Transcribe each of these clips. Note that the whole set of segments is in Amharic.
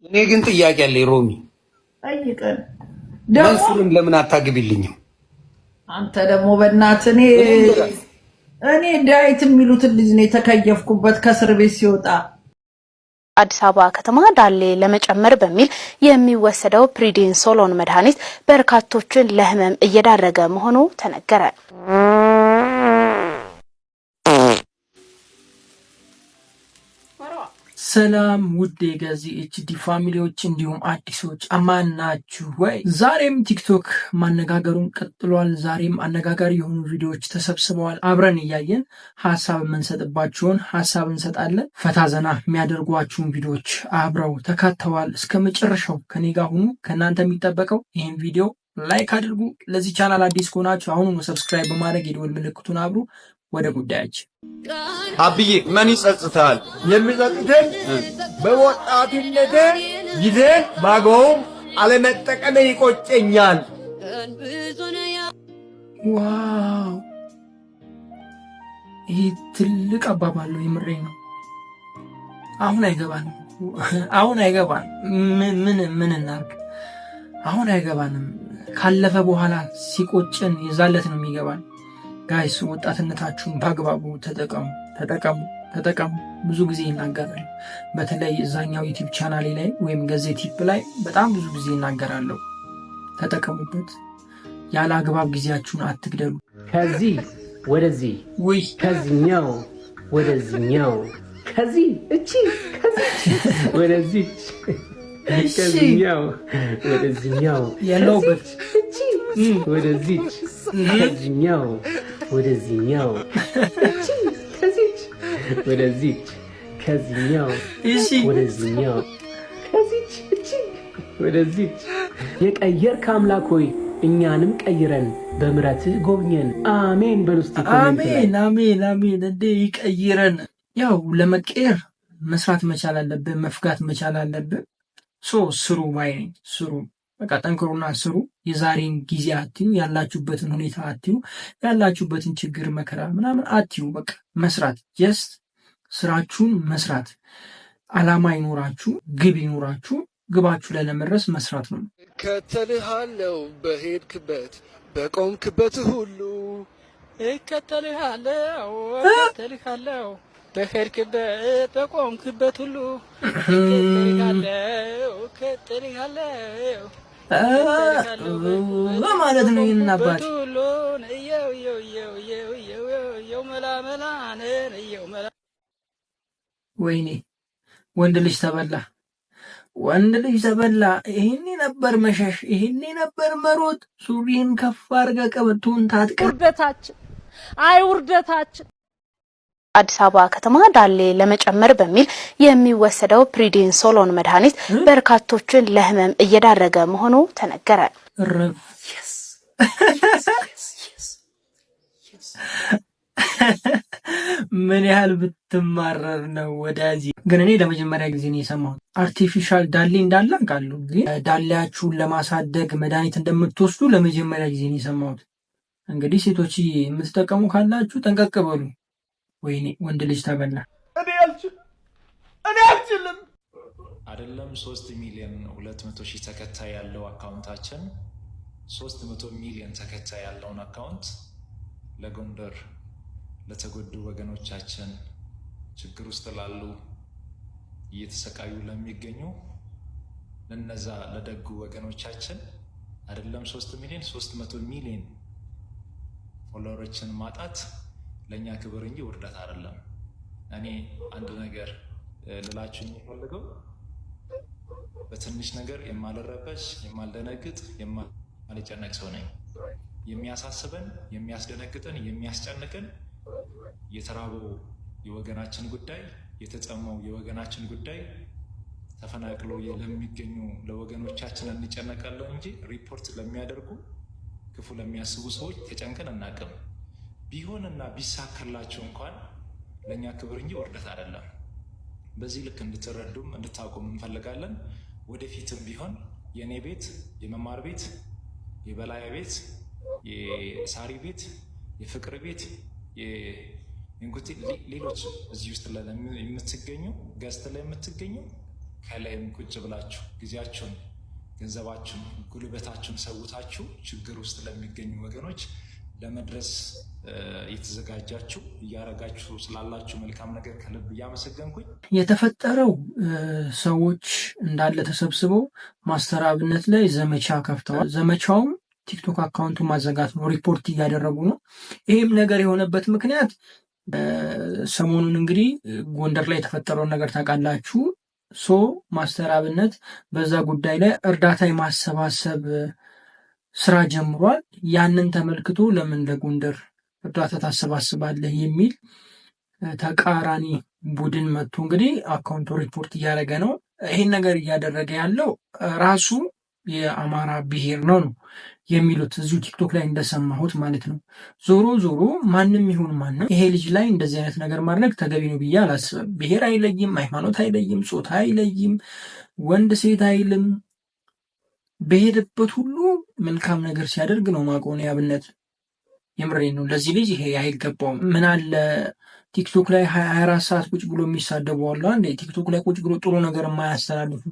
እኔ ግን ጥያቄ አለኝ ሮሚ ጠይቀን መንሱርን ለምን አታግቢልኝም? አንተ ደግሞ በእናትህ እኔ ዳዊት የሚሉትን ልጅ ነው የተከየፍኩበት ከእስር ቤት ሲወጣ። አዲስ አበባ ከተማ ዳሌ ለመጨመር በሚል የሚወሰደው ፕሪዲንሶሎን መድኃኒት በርካቶችን ለህመም እየዳረገ መሆኑ ተነገረ። ሰላም ውድ የጋዚ ኤችዲ ፋሚሊዎች እንዲሁም አዲሶች አማን ናችሁ ወይ? ዛሬም ቲክቶክ ማነጋገሩን ቀጥሏል። ዛሬም አነጋጋሪ የሆኑ ቪዲዮዎች ተሰብስበዋል። አብረን እያየን ሀሳብ የምንሰጥባቸውን ሀሳብ እንሰጣለን። ፈታ ዘና የሚያደርጓችሁን ቪዲዮዎች አብረው ተካተዋል። እስከ መጨረሻው ከኔ ጋር ሁኑ። ከእናንተ የሚጠበቀው ይህን ቪዲዮ ላይክ አድርጉ። ለዚህ ቻናል አዲስ ከሆናችሁ አሁኑኑ ሰብስክራይብ በማድረግ የደወል ምልክቱን አብሩ። ወደ ጉዳያችን አብዬ ምን ይጸጽታል? የሚጸጽተኝ በወጣትነቴ ጊዜ ባግባቡ አለመጠቀሜ ይቆጨኛል። ዋው ይህ ትልቅ አባባል ነው። የምሬ ነው። አሁን አይገባንም። ምን እናርግ? አሁን አይገባንም። ካለፈ በኋላ ሲቆጨን የዛለት ነው የሚገባን። ጋይስ ወጣትነታችሁን በአግባቡ ተጠቀሙ። ብዙ ጊዜ ይናገራል። በተለይ እዛኛው ዩቲዩብ ቻናሌ ላይ ወይም ገዜ ቲፕ ላይ በጣም ብዙ ጊዜ ይናገራለሁ። ተጠቀሙበት። ያለ አግባብ ጊዜያችሁን አትግደሉ። ከዚህ ወደዚህ ከዚህኛው ወደዚህኛው ከዚህ ወደዚህ ከዚህኛው ወደዚህኛው ያለውበት ወደዚህ ከዚህኛው ወደዚህኛው ወደዚህ ከዚህኛው ወደዚህኛው ወደዚህ የቀየርክ አምላክ ሆይ እኛንም ቀይረን በምሕረትህ ጎብኘን። አሜን በሉስቲ። አሜን። እንዴ ይቀይረን። ያው ለመቀየር መስራት መቻል አለብን፣ መፍጋት መቻል አለብን። ስሩ ባይ ነኝ። ስሩ፣ በቃ ጠንክሩና ስሩ። የዛሬን ጊዜ አትዩ፣ ያላችሁበትን ሁኔታ አትዩ፣ ያላችሁበትን ችግር መከራ ምናምን አትዩ። በቃ መስራት፣ ጀስት ስራችሁን መስራት። አላማ ይኖራችሁ፣ ግብ ይኖራችሁ፣ ግባችሁ ላይ ለመድረስ መስራት ነው። እከተልሃለሁ በሄድክበት በቆምክበት ሁሉ እከተልሃለሁ በሄድክበት በቆምክበት ሁሉ እከተልሃለሁ ማለት ነው። ይናባት ወይኔ ወንድ ልጅ ተበላ። ይሄኔ ነበር መሸሽ፣ ይሄኔ ነበር መሮጥ። ሱሪን ከፍ አድርገህ ቀበቶን ታጥቀህ ውርደታችን። አዲስ አበባ ከተማ ዳሌ ለመጨመር በሚል የሚወሰደው ፕሪዲንሶሎን መድኃኒት በርካቶችን ለህመም እየዳረገ መሆኑ ተነገረ። ምን ያህል ብትማረር ነው ወዳጅ። ግን እኔ ለመጀመሪያ ጊዜ ነው የሰማሁት። አርቲፊሻል ዳሌ እንዳለ አውቃለሁ፣ ግን ዳሌያችሁን ለማሳደግ መድኃኒት እንደምትወስዱ ለመጀመሪያ ጊዜ ነው የሰማሁት። እንግዲህ ሴቶች የምትጠቀሙ ካላችሁ ጠንቀቅ በሉ። ወይኔ ወንድ ልጅ ተበላ። እኔ አልችልም። አይደለም 3,200,000 ተከታይ ያለው አካውንታችን 300 ሚሊዮን ተከታይ ያለውን አካውንት ለጎንደር ለተጎዱ ወገኖቻችን፣ ችግር ውስጥ ላሉ፣ እየተሰቃዩ ለሚገኙ ለነዛ ለደጉ ወገኖቻችን አይደለም 3 ሚሊዮን 300 ሚሊዮን ፎሎወሮችን ማጣት ለኛ ክብር እንጂ ውርደት አይደለም። እኔ አንድ ነገር ልላችሁ የሚፈልገው በትንሽ ነገር የማልረበሽ፣ የማልደነግጥ፣ የማልጨነቅ ሰው ነኝ። የሚያሳስበን፣ የሚያስደነግጠን፣ የሚያስጨንቀን የተራበው የወገናችን ጉዳይ፣ የተጠማው የወገናችን ጉዳይ፣ ተፈናቅሎ ለሚገኙ ለወገኖቻችን እንጨነቃለን እንጂ ሪፖርት ለሚያደርጉ ክፉ ለሚያስቡ ሰዎች ተጨንቀን አናውቅም። ቢሆንና ቢሳካላቸው እንኳን ለኛ ክብር እንጂ ውርደት አይደለም። በዚህ ልክ እንድትረዱም እንድታውቁም እንፈልጋለን። ወደፊትም ቢሆን የኔ ቤት፣ የመማር ቤት፣ የበላያ ቤት፣ የሳሪ ቤት፣ የፍቅር ቤት፣ የእንጉቲ ሌሎች እዚህ ውስጥ የምትገኙ ገዝት ላይ የምትገኙ ከላይም ቁጭ ብላችሁ ጊዜያችሁን፣ ገንዘባችሁን፣ ጉልበታችሁን ሰውታችሁ ችግር ውስጥ ለሚገኙ ወገኖች ለመድረስ የተዘጋጃችሁ እያረጋችሁ ስላላችሁ መልካም ነገር ከልብ እያመሰገንኩኝ የተፈጠረው ሰዎች እንዳለ ተሰብስበው ማስተር አብነት ላይ ዘመቻ ከፍተዋል። ዘመቻውም ቲክቶክ አካውንቱን ማዘጋት ነው። ሪፖርት እያደረጉ ነው። ይህም ነገር የሆነበት ምክንያት ሰሞኑን እንግዲህ ጎንደር ላይ የተፈጠረውን ነገር ታውቃላችሁ። ማስተር አብነት በዛ ጉዳይ ላይ እርዳታ የማሰባሰብ ስራ ጀምሯል። ያንን ተመልክቶ ለምን ለጎንደር እርዳታ ታሰባስባለህ የሚል ተቃራኒ ቡድን መጥቶ እንግዲህ አካውንቱ ሪፖርት እያደረገ ነው። ይህን ነገር እያደረገ ያለው ራሱ የአማራ ብሔር ነው የሚሉት እዚሁ ቲክቶክ ላይ እንደሰማሁት ማለት ነው። ዞሮ ዞሮ ማንም ይሁን ማንም ይሄ ልጅ ላይ እንደዚህ አይነት ነገር ማድረግ ተገቢ ነው ብዬ አላስብም። ብሔር አይለይም፣ ሃይማኖት አይለይም፣ ጾታ አይለይም፣ ወንድ ሴት አይልም። በሄደበት ሁሉ መልካም ነገር ሲያደርግ ነው ማቆን አብነት። የምሬ ነው። ለዚህ ልጅ ይሄ አይገባውም። ምን አለ ቲክቶክ ላይ 24 ሰዓት ቁጭ ብሎ የሚሳደቡ አሉ። አንዴ ቲክቶክ ላይ ቁጭ ብሎ ጥሩ ነገር የማያስተላልፉ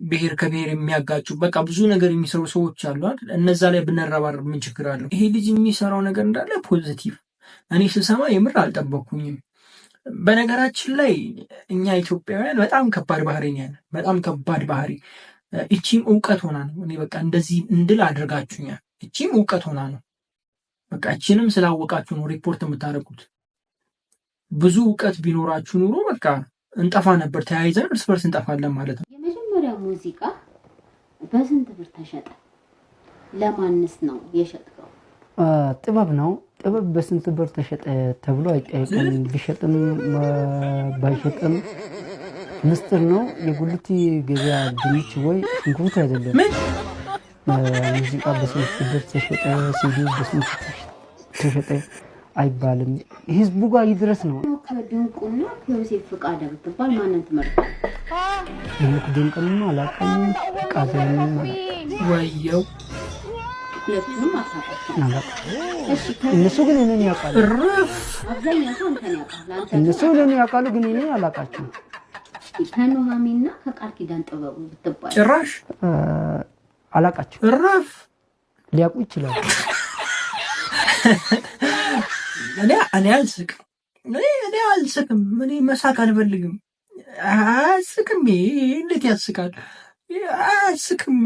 ብሔር ከብሔር የሚያጋጩ በቃ ብዙ ነገር የሚሰሩ ሰዎች አሉ አይደል? እነዛ ላይ ብንረባረብ ምን ችግር አለው? ይሄ ልጅ የሚሰራው ነገር እንዳለ ፖዚቲቭ። እኔ ስሰማ የምር አልጠበቅኩኝም። በነገራችን ላይ እኛ ኢትዮጵያውያን በጣም ከባድ ባህሪ ነው ያለን። በጣም ከባድ ባህሪ። እቺም እውቀት ሆና ነው። እኔ በቃ እንደዚህ እንድል አድርጋችሁኛል። እቺም እውቀት ሆና ነው። በቃ እቺንም ስላወቃችሁ ነው ሪፖርት የምታደርጉት። ብዙ እውቀት ቢኖራችሁ ኑሮ በቃ እንጠፋ ነበር። ተያይዘን እርስ በርስ እንጠፋለን ማለት ነው። የመጀመሪያ ሙዚቃ በስንት ብር ተሸጠ? ለማንስ ነው የሸጥከው? ጥበብ ነው። ጥበብ በስንት ብር ተሸጠ ተብሎ አይጠየቅም። ቢሸጥም ባይሸጥም ምስጢር ነው። የጉልት ገበያ ድንች ወይ ሽንኩርት አይደለም። ሙዚቃ በስንት ብር ተሸጠ፣ ሲዲ በስንት ተሸጠ አይባልም። ህዝቡ ጋር ይድረስ ነው። ከድንቁና ከዮሴፍ ፍቃደ ብትባል ማንን ትመርጣለህ? ድንቁና አላውቅም፣ ፍቃደንም ወየው ሁለቱንም አታውቃቸውም። እሺ እነሱ ግን እኔን ያውቃሉ። አብዛኛው ሰው አንተን ያውቃል። እነሱ እኔን ያውቃሉ፣ ግን እኔ አላውቃቸውም። ከኑሃሚንና ከቃል ኪዳን ጥበቡ ብትባል ጭራሽ አላውቃቸውም። እረፍ ሊያውቁ ይችላሉ። እኔ አልስቅም። እኔ አልስቅም። እኔ መሳቅ አልፈልግም። አልስቅም። እንዴት ያስቃል? አልስቅማ።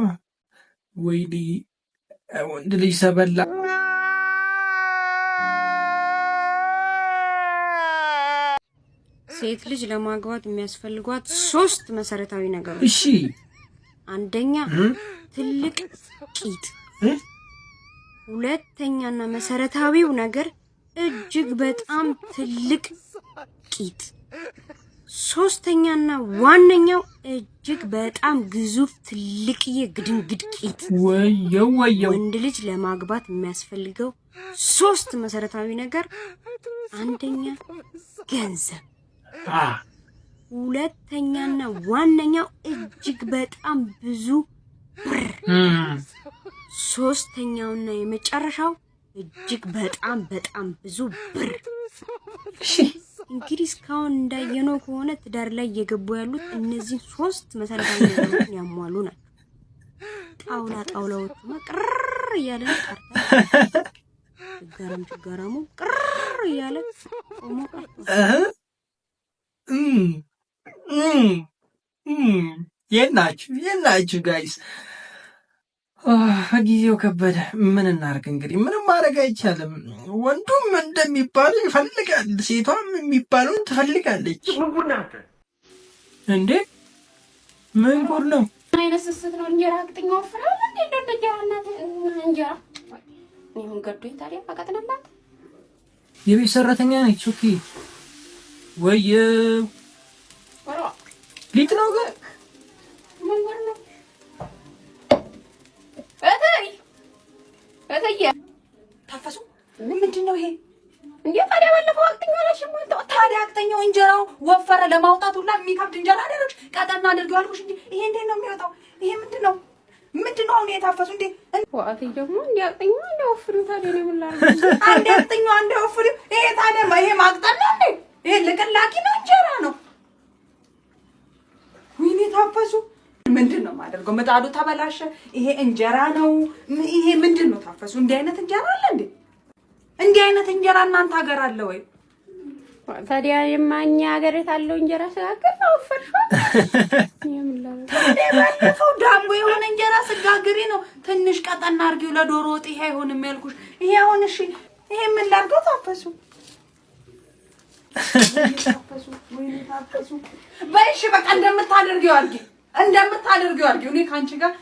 ወይኔ ወንድ ልጅ ሰበላ። ሴት ልጅ ለማግባት የሚያስፈልጓት 3 መሰረታዊ ነገሮች። እሺ፣ አንደኛ ትልቅ ቂጥ፣ ሁለተኛና መሰረታዊው ነገር እጅግ በጣም ትልቅ ቂጥ፣ ሶስተኛና ዋነኛው እጅግ በጣም ግዙፍ ትልቅዬ ግድንግድ ቂጥ። ወየው ወንድ ልጅ ለማግባት የሚያስፈልገው 3 መሰረታዊ ነገር፣ አንደኛ ገንዘብ፣ ሁለተኛና ዋነኛው እጅግ በጣም ብዙ ብር፣ ሶስተኛውና የመጨረሻው እጅግ በጣም ብዙ ብር። እንግዲህ እስካሁን እንዳየነው ከሆነ ትዳር ላይ እየገቡ ያሉት እነዚህ 3 መሰረታዊ ነገሮችን ያሟሉ ናቸው። ጣውላዎቹ ቅር እያለ ቀርታ ችጋራሙ ቅር እያለ ቆሞ ቀርቷል። የናችሁ ጋይስ፣ ጊዜው ከበደ። ምን እናርግ እንግዲህ፣ ምንም ማድረግ አይቻልም። ወንዱም እንደሚባለው ይፈልጋል፣ ሴቷም የሚባለውን ትፈልጋለች። እንዴ ምን ጉድ ነው? አይነት ስስት ነው። እንጀራ አቅጥኛ ወፍራለ እንዴ? እንደ እንጀራ እናት እንጀራ ምን ገዶኝ ታዲያ አቀጥነላት። የቤት ሰራተኛ ነች። ኦኬ ወይ ሊጥ ነው ግን ምን ወር ነው እተይ ታፈሱ ምንድን ነው ይሄ? እንዴ ታዲያ ባለፈው አቅጥኛው አላሽሞልቶ ታዲያ አቅጥኛው እንጀራው ወፈረ ለማውጣት ሁላ የሚከብድ እንጀራ አደረግሽ። ቀጠና አድርገው አልኩሽ እንጂ ይሄ እንዴት ነው የሚወጣው? ይሄ ምንድን ነው አሁን የታፈሱ እንዴ? ዋት ደግሞ እንዴ አቅጥኛው እንደ ወፍሩ ታዲያ ነው ሁላ አንዴ አቅጥኛው አንዴ ወፍሩ። ይሄ ታዲያ ይሄ ማቅጠን ነው እንዴ? ይሄ ልቅላቂ ነው እንጀራ ነው። ወይኔ ታፈሱ። ምንድን ነው የማደርገው? ምጣዱ ተበላሸ። ይሄ እንጀራ ነው። ይሄ ምንድን ነው ታፈሱ? እንዲህ አይነት እንጀራ አለ እንዴ? እንዲህ አይነት እንጀራ እናንተ ሀገር አለ ወይ? ታዲያ የማኛ ሀገር የታለው እንጀራ ስጋግር ነው ፈርሻል። ታዲያ ባለፈው ዳቦ የሆነ እንጀራ ስጋግሪ ነው ትንሽ ቀጠና አድርጊው ለዶሮ ወጥ። ይሄ አይሆንም ያልኩሽ። ይሄ አሁን እሺ፣ ይሄ ምን ላድርገው ታፈሱ? ወይኔ ታፈሱ። በይሽ በቃ እንደምታደርጊው አድርጊ፣ እንደምታደርጊው አድርጊ። እኔ ካንቺ ጋር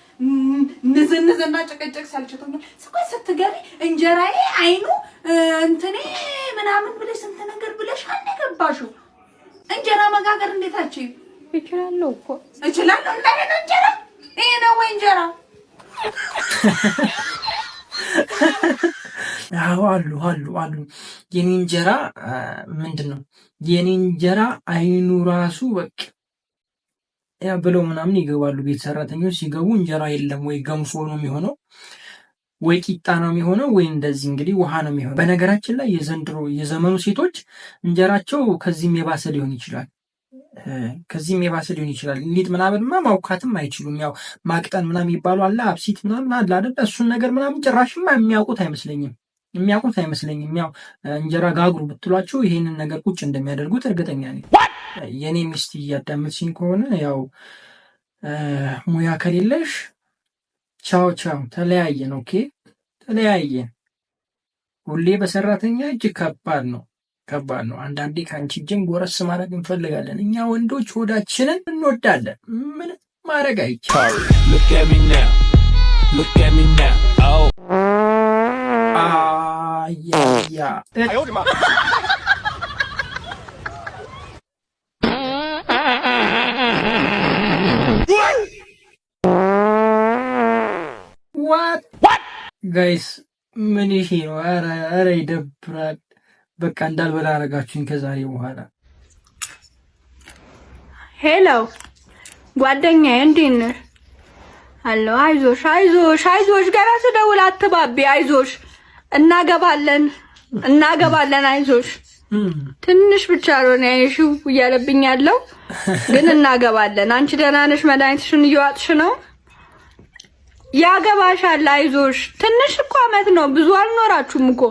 ንዝንዝና ጭቅጭቅ ሰልችቶኛል። ስቆይ ስትገቢ እንጀራዬ አይኑ እንትኔ ምናምን ብለሽ ስንት ነገር ብለሽ አንዴ ገባሽው። እንጀራ መጋገር እንዴት አትችይም? እችላለሁ እኮ እችላለሁ። እንደምን እንጀራ ይሄ ነው ወይ እንጀራ? አሉ የኔ እንጀራ ምንድን ነው የኔ እንጀራ አይኑ ራሱ በቃ ያ ብለው ምናምን ይገባሉ። ቤት ሰራተኞች ሲገቡ እንጀራ የለም ወይ ገምሶ ነው የሚሆነው ወይ ቂጣ ነው የሚሆነው ወይ እንደዚህ እንግዲህ ውሃ ነው የሚሆነው። በነገራችን ላይ የዘመኑ ሴቶች እንጀራቸው ከዚህም የባሰ ሊሆን ይችላል። ሊጥ ምናምንማ ማውካትም አይችሉም። ያው ማቅጠን ምናምን ይባሉ አለ አብሲት ምናምን አለ አይደል? እሱን ነገር ምናምን ጭራሽማ የሚያውቁት አይመስለኝም። ያው እንጀራ ጋግሩ ብትሏቸው ይሄንን ነገር ቁጭ እንደሚያደርጉት እርግጠኛ ነኝ። የኔ ሚስት እያዳመጥሽኝ ከሆነ ያው ሙያ ከሌለሽ ቻው ተለያየን። ኦኬ ተለያየን። ሁሌ በሰራተኛ እጅ ከባድ ነው። አንዳንዴ ከአንቺ እጅም ጎረስ ማድረግ እንፈልጋለን። እኛ ወንዶች ሆዳችንን እንወዳለን። ምን ማድረግ አይቻልም። ጋይስ ምን ይሄ ነው? ኧረ ይደብራል። በቃ እንዳልበላ አረጋችሁኝ ከዛሬ በኋላ። ሄሎ ጓደኛዬ እንዴት ነሽ? አሎ አይዞሽ ገና ስደውል አትባቢ። አይዞሽ እናገባለን አይዞሽ። ትንሽ ብቻ ነው ያይሽው እያለብኝ ያለው ግን እናገባለን። አንቺ ደህና ነሽ? መድኃኒትሽን እየዋጥሽ ነው? ያገባሻል። አይዞሽ። ትንሽ እኮ አመት ነው፣ ብዙ አልኖራችሁም እኮ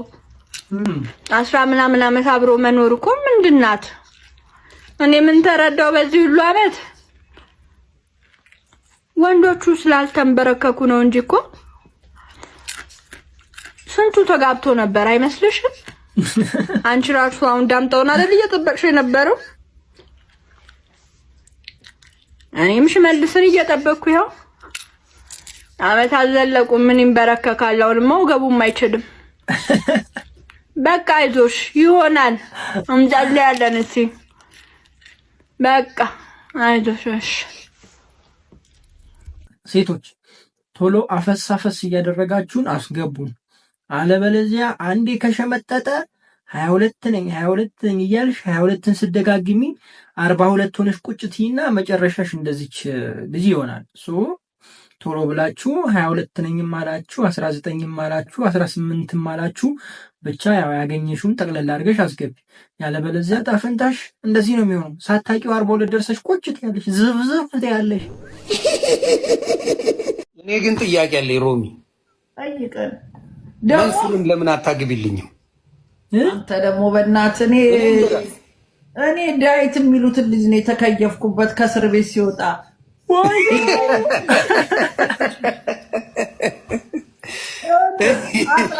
10 ምናምን አመት አብሮ መኖር እኮ ምንድናት? እኔ ምን ተረዳው በዚህ ሁሉ አመት? ወንዶቹ ስላልተንበረከኩ ነው እንጂ እኮ ስንቱ ተጋብቶ ነበር አይመስልሽም? አንቺ ራሱ አሁን ዳምጠውን አይደል እየጠበቅሽ የነበረው? እኔም ሽመልስን እየጠበቅኩ ያው አመት አልዘለቁ። ምን ይንበረከካል? አሁንማ ወገቡም አይችልም። በቃ አይዞሽ ይሆናል። እንጸልያለን። እስኪ በቃ አይዞሽ። ሴቶች ቶሎ አፈሳፈስ እያደረጋችሁን አስገቡን። አለበለዚያ አንዴ ከሸመጠጠ 22 ነኝ እያልሽ 22ን ስደጋግሚ 42 ሆነሽ ቁጭ ትይና መጨረሻሽ እንደዚች ልጅ ይሆናል። ቶሎ ብላችሁ 22 ነኝም አላችሁ 19ም አላችሁ 18ም አላችሁ ብቻ ያው ያገኘሽውን ጠቅለል አድርገሽ አስገቢ። ያለበለዚያ ጣፈንታሽ እንደዚህ ነው የሚሆነው። ሳታቂው 42 ደርሰሽ ቁጭ ትያለሽ፣ ዝፍዝፍ ትያለሽ። እኔ ግን ጥያቄ አለኝ ሮሚ፣ ጠይቀን መንሱርን ለምን አታግቢልኝም? አንተ ደግሞ በእናትህ እኔ ዳዊት የሚሉትን ልጅ ነው የተከየፍኩበት ከእስር ቤት ሲወጣ።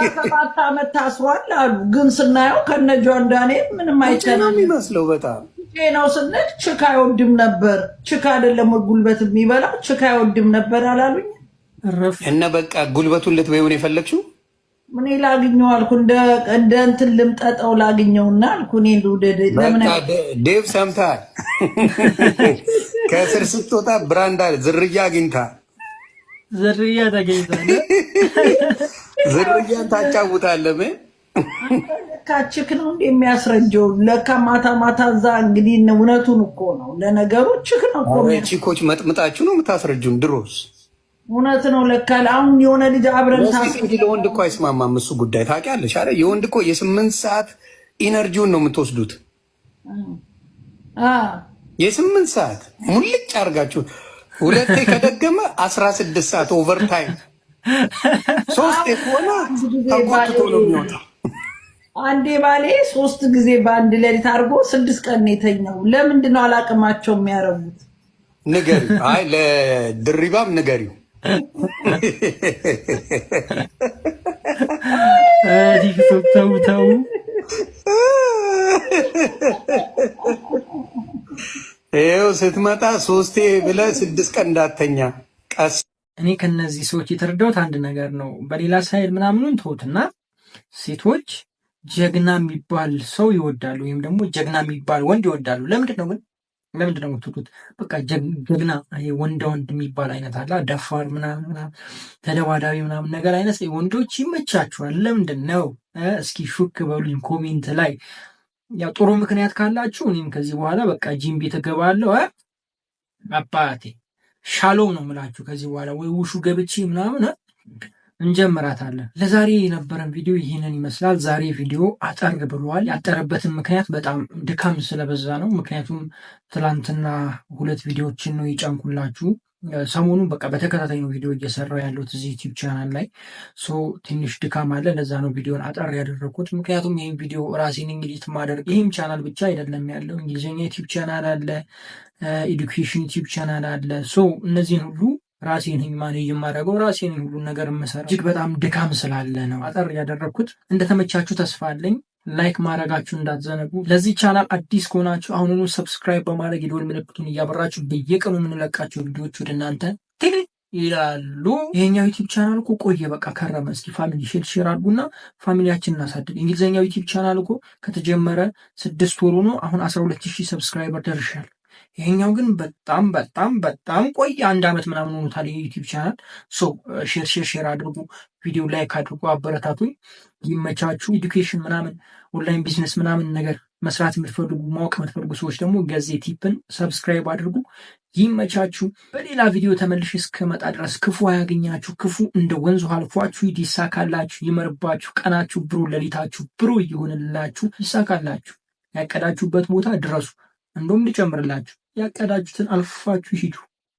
17 ዓመት ታስሯል አሉ። ግን ስናየው ከነጆን ዳንኤል ምንም አይቻልም የሚመስለው። በጣም ነው ስንል ችካ አይወድም ነበር። ችካ አይደለም ጉልበት የሚበላው ችካ አይወድም ነበር አላሉኝ? እና በቃ ጉልበቱን ልትበይውን የፈለግሽው? ምን ላግኘው አልኩ፣ እንደ እንትን ልምጠጠው ላግኘውና አልኩ እኔ ልውደድ። ለምን ዴቭ ሰምታል? ከእስር ስትወጣ ብራንዳ ዝርያ አግኝታ ዝርያ ተገኝታለ። ዝርያን ታጫውታለህ። ካችክ ነው እንደ የሚያስረጀው ለካ ማታ ማታ እዛ እንግዲህ እውነቱን እኮ ነው። ለነገሩ ችክ ነው እኮ ቺኮች መጥምጣችሁ ነው የምታስረጁን። ድሮስ እውነት ነው ለካ። አሁን የሆነ ልጅ አብረን እንግዲህ ለወንድ እኮ አይስማማም እሱ ጉዳይ ታውቂያለሽ አይደል? የወንድ እኮ የ8 ሰዓት ኢነርጂውን ነው የምትወስዱት። የ8 ሰዓት ሙልጭ አድርጋችሁ ሁለቴ ከደገመ 16 ሰዓት ኦቨርታይም 3 ከሆነ ተቆጥቶ ነው የሚወጣው። አንዴ ባሌ 3 ጊዜ በአንድ ሌሊት አድርጎ 6 ቀን የተኛው። ለምንድን ነው አላቅማቸው የሚያረጉት? ንገሪው። አይ ለድሪባም ንገሪው። ቲክቶክ ተው። ይኸው ስትመጣ 3 ብለህ 6 ቀን እንዳተኛ ቀስ። እኔ ከነዚህ ሰዎች የተረዳሁት አንድ ነገር ነው። በሌላ ሳይድ ምናምኑን ተውትና ሴቶች ጀግና የሚባል ሰው ይወዳሉ፣ ወይም ደግሞ ጀግና የሚባል ወንድ ይወዳሉ። ለምንድን ነው የምትወዱት? በቃ ጀግና ወንድ የሚባል አይነት አለ፣ ደፋር ምናምን ተደባዳቢ ምናምን ነገር አይነት ወንዶች ይመቻችኋል። ለምንድን ነው? እስኪ ሹክ በሉኝ ኮሜንት ላይ። ያው ጥሩ ምክንያት ካላችሁ እኔም ከዚህ በኋላ በቃ ጂም ቤት እገባለሁ። አባቴ ሻሎም ነው የምላችሁ። ከዚህ በኋላ ወይ ውሹ ገብቼ ምናምን እንጀምራታለን። ለዛሬ የነበረን ቪዲዮ ይህንን ይመስላል። ዛሬ ቪዲዮ አጠር ብሏል። ያጠረበትን ምክንያት በጣም ድካም ስለበዛ ነው። ምክንያቱም ትላንትና 2 ቪዲዮዎችን ነው የጫንኩላችሁ። ሰሞኑን በቃ በተከታታይ ነው ቪዲዮ እየሰራው ያለሁት እዚህ ዩቲዩብ ቻናል ላይ። ትንሽ ድካም አለ። ለዛ ነው ቪዲዮን አጠር ያደረኩት። ምክንያቱም ይህም ቪዲዮ ራሴን እንግዲህ ማደርግ ይህም ቻናል ብቻ አይደለም ያለው፣ እንግሊዝኛ ዩቲዩብ ቻናል አለ፣ ኤዱኬሽን ዩቲዩብ ቻናል አለ። እነዚህን ሁሉ ራሴን ማኔጅ የማደርገው ራሴን ሁሉን ነገር የምሰራው እጅግ በጣም ድካም ስላለ ነው አጠር ያደረኩት። እንደተመቻችሁ ተስፋ አለኝ። ላይክ ማድረጋችሁ እንዳትዘነጉ። ለዚህ ቻናል አዲስ ከሆናችሁ አሁኑኑ ሰብስክራይብ በማድረግ የደወል ምልክቱን እያበራችሁ በየቀኑ የምንለቃቸው ቪዲዮዎች ወደ እናንተ ይላሉ። ይሄኛው ዩቲዩብ ቻናል እኮ ቆየ በቃ ከረመ። እስኪ ፋሚሊ ሼር አድርጉና ፋሚሊያችን እናሳድግ። እንግሊዝኛው ዩቲዩብ ቻናል እኮ ከተጀመረ 6 ወሩ ነው። አሁን 12000 ሰብስክራይበር ደርሻል። ይሄኛው ግን በጣም በጣም በጣም ቆየ። 1 ዓመት ምናምን ሆኖታል የዩቲዩብ ቻናል። ሼር አድርጉ፣ ቪዲዮ ላይክ አድርጉ፣ አበረታቱኝ። ይመቻችሁ። ኤዱኬሽን ምናምን ኦንላይን ቢዝነስ ምናምን ነገር መስራት የምትፈልጉ ማወቅ የምትፈልጉ ሰዎች ደግሞ ገዜ ቲፕን ሰብስክራይብ አድርጉ። ይመቻችሁ። በሌላ ቪዲዮ ተመልሼ እስከመጣ ድረስ ክፉ አያገኛችሁ፣ ክፉ እንደ ወንዙ አልፏችሁ ይሳካላችሁ፣ ይመርባችሁ፣ ቀናችሁ ብሩ፣ ሌሊታችሁ ብሩ ይሆንላችሁ፣ ይሳካላችሁ። ያቀዳችሁበት ቦታ ድረሱ። እንደውም ልጨምርላችሁ፣ ያቀዳችሁትን አልፋችሁ ሂዱ።